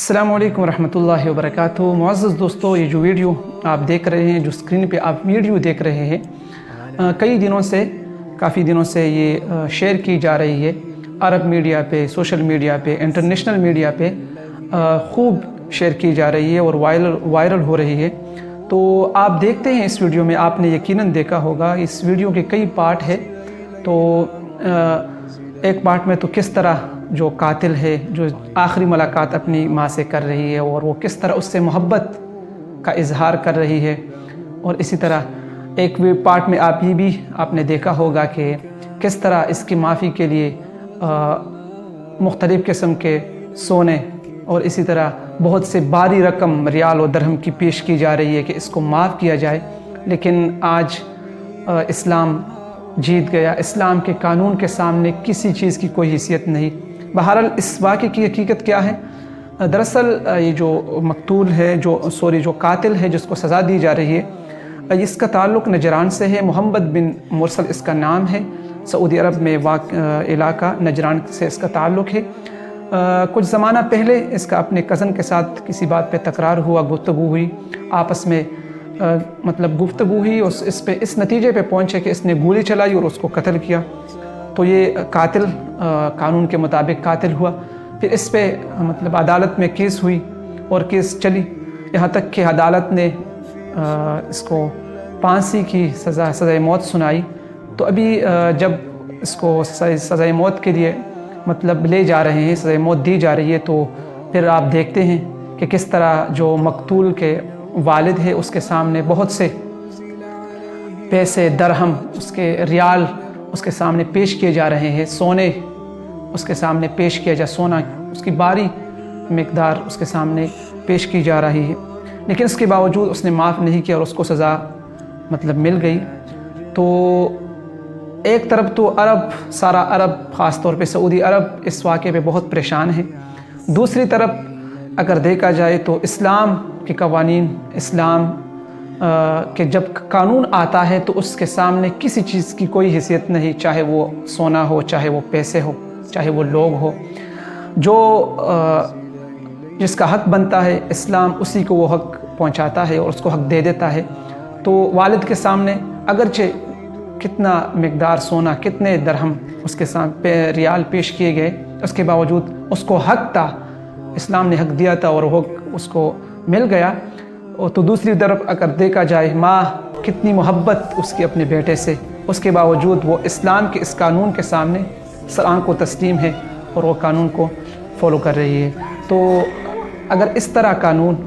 अस्सलामु अलैकुम रहमतुल्लाहि व बरकातुहू। मुअज़्ज़ज़ दोस्तों, ये जो वीडियो आप देख रहे हैं, जो स्क्रीन पे आप वीडियो देख रहे हैं, काफ़ी दिनों से ये शेयर की जा रही है। अरब मीडिया पे, सोशल मीडिया पे, इंटरनेशनल मीडिया पे खूब शेयर की जा रही है और वायरल हो रही है। तो आप देखते हैं इस वीडियो में, आपने यकीनन देखा होगा इस वीडियो के कई पार्ट है। तो एक पार्ट में तो किस तरह जो कातिल है, जो आखिरी मुलाकात अपनी माँ से कर रही है और वो किस तरह उससे मोहब्बत का इजहार कर रही है, और इसी तरह एक पार्ट में आप ये भी आपने देखा होगा कि किस तरह इसकी माफ़ी के लिए मुख्तलिफ़ किस्म के सोने और इसी तरह बहुत से भारी रकम रियाल और दरहम की पेश की जा रही है कि इसको माफ़ किया जाए। लेकिन आज इस्लाम जीत गया। इस्लाम के कानून के सामने किसी चीज़ की कोई हैसियत नहीं। बहरहाल इस वाक़े की हकीकत क्या है? दरअसल ये जो मकतूल है, जो कातिल है, जिसको सज़ा दी जा रही है, इसका ताल्लुक़ नजरान से है। मोहम्मद बिन मुरसल इसका नाम है। सऊदी अरब में इलाका नजरान से इसका ताल्लुक़ है। कुछ ज़माना पहले इसका अपने कज़न के साथ किसी बात पे तकरार हुआ, गुफ्तगू हुई, आपस में गुफ्तगू हुई और इस नतीजे पे पहुँचे कि इसने गोली चलाई और उसको कत्ल किया। तो ये कातिल कानून के मुताबिक कातिल हुआ। फिर इस पे अदालत में केस हुई और केस चली, यहाँ तक कि अदालत ने इसको फांसी की सज़ाए मौत सुनाई। तो अभी जब इसको सज़ाए मौत के लिए ले जा रहे हैं, सज़ाए मौत दी जा रही है, तो फिर आप देखते हैं कि किस तरह जो मकतूल के वालिद है उसके सामने बहुत से पैसे, दरहम, उसके रियाल उसके सामने पेश किए जा रहे हैं, सोने उसके सामने पेश किया जा, सोना उसकी भारी मिकदार उसके सामने पेश की जा रही है। लेकिन इसके बावजूद उसने माफ़ नहीं किया और उसको सज़ा मिल गई। तो एक तरफ तो सारा अरब, ख़ास तौर पे सऊदी अरब इस वाक़े पे बहुत परेशान है। दूसरी तरफ अगर देखा जाए तो इस्लाम के कवानीन, इस्लाम के जब कानून आता है तो उसके सामने किसी चीज़ की कोई हैसियत नहीं, चाहे वो सोना हो, चाहे वो पैसे हो, चाहे वो लोग हो। जो जिसका हक़ बनता है, इस्लाम उसी को वो हक़ पहुंचाता है और उसको हक़ दे देता है। तो वालिद के सामने अगरचे कितना मिकदार सोना, कितने दरहम उसके सामने रियाल पेश किए गए, उसके बावजूद उसको हक़ था, इस्लाम ने हक़ दिया था और वो उसको मिल गया। और तो दूसरी तरफ अगर देखा जाए, माँ कितनी मोहब्बत उसकी अपने बेटे से, उसके बावजूद वो इस्लाम के इस कानून के सामने सलाम को तस्लीम है और वो कानून को फॉलो कर रही है। तो अगर इस तरह कानून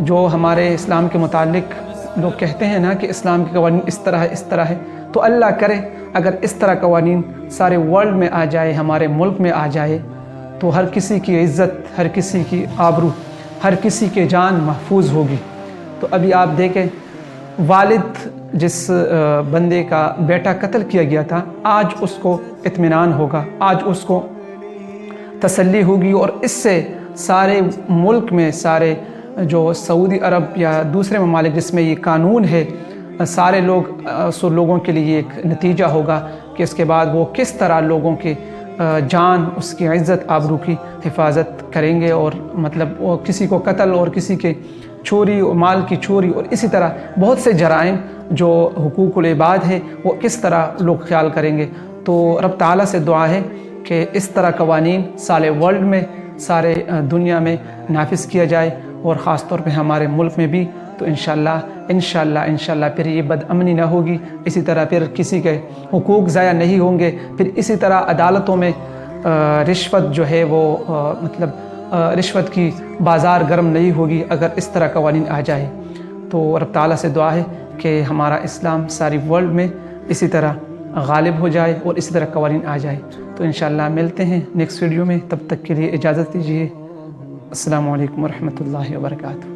जो हमारे इस्लाम के मुतालिक लोग कहते हैं ना कि इस्लाम के कवानीन इस तरह है, तो अल्लाह करे अगर इस तरह कवानीन सारे वर्ल्ड में आ जाए, हमारे मुल्क में आ जाए, तो हर किसी की इज़्ज़त, हर किसी की आबरू, हर किसी के जान महफूज होगी। तो अभी आप देखें, वालिद जिस बंदे का बेटा कत्ल किया गया था, आज उसको इत्मीनान होगा, आज उसको तसल्ली होगी और इससे सारे मुल्क में, सारे जो सऊदी अरब या दूसरे ममालिक जिसमें ये कानून है, सारे लोगों के लिए एक नतीजा होगा कि इसके बाद वो किस तरह लोगों के जान, उसकी इज़्ज़त, आबरू की हिफाजत करेंगे और वो किसी को कत्ल और किसी के चोरी और माल की चोरी और इसी तरह बहुत से जराइम जो हुकूकुल इबाद है, वो किस तरह लोग ख्याल करेंगे। तो रब ताला से दुआ है कि इस तरह कवानीन सारे वर्ल्ड में, सारे दुनिया में नाफिज किया जाए और ख़ास तौर पे हमारे मुल्क में भी। तो इंशाल्लाह फिर ये बदअमनी ना होगी, इसी तरह फिर किसी के हुकूक ज़ाया नहीं होंगे, फिर इसी तरह अदालतों में रिश्वत जो है वो रिश्वत की बाज़ार गर्म नहीं होगी अगर इस तरह कवानीन आ जाए। तो रब ताला से दुआ है कि हमारा इस्लाम सारी वर्ल्ड में इसी तरह गालिब हो जाए और इसी तरह कवानीन आ जाए। तो इंशाल्लाह मिलते हैं नेक्स्ट वीडियो में, तब तक के लिए इजाज़त दीजिए। अस्सलामु अलैकुम व रहमतुल्लाहि व बरकातुहू।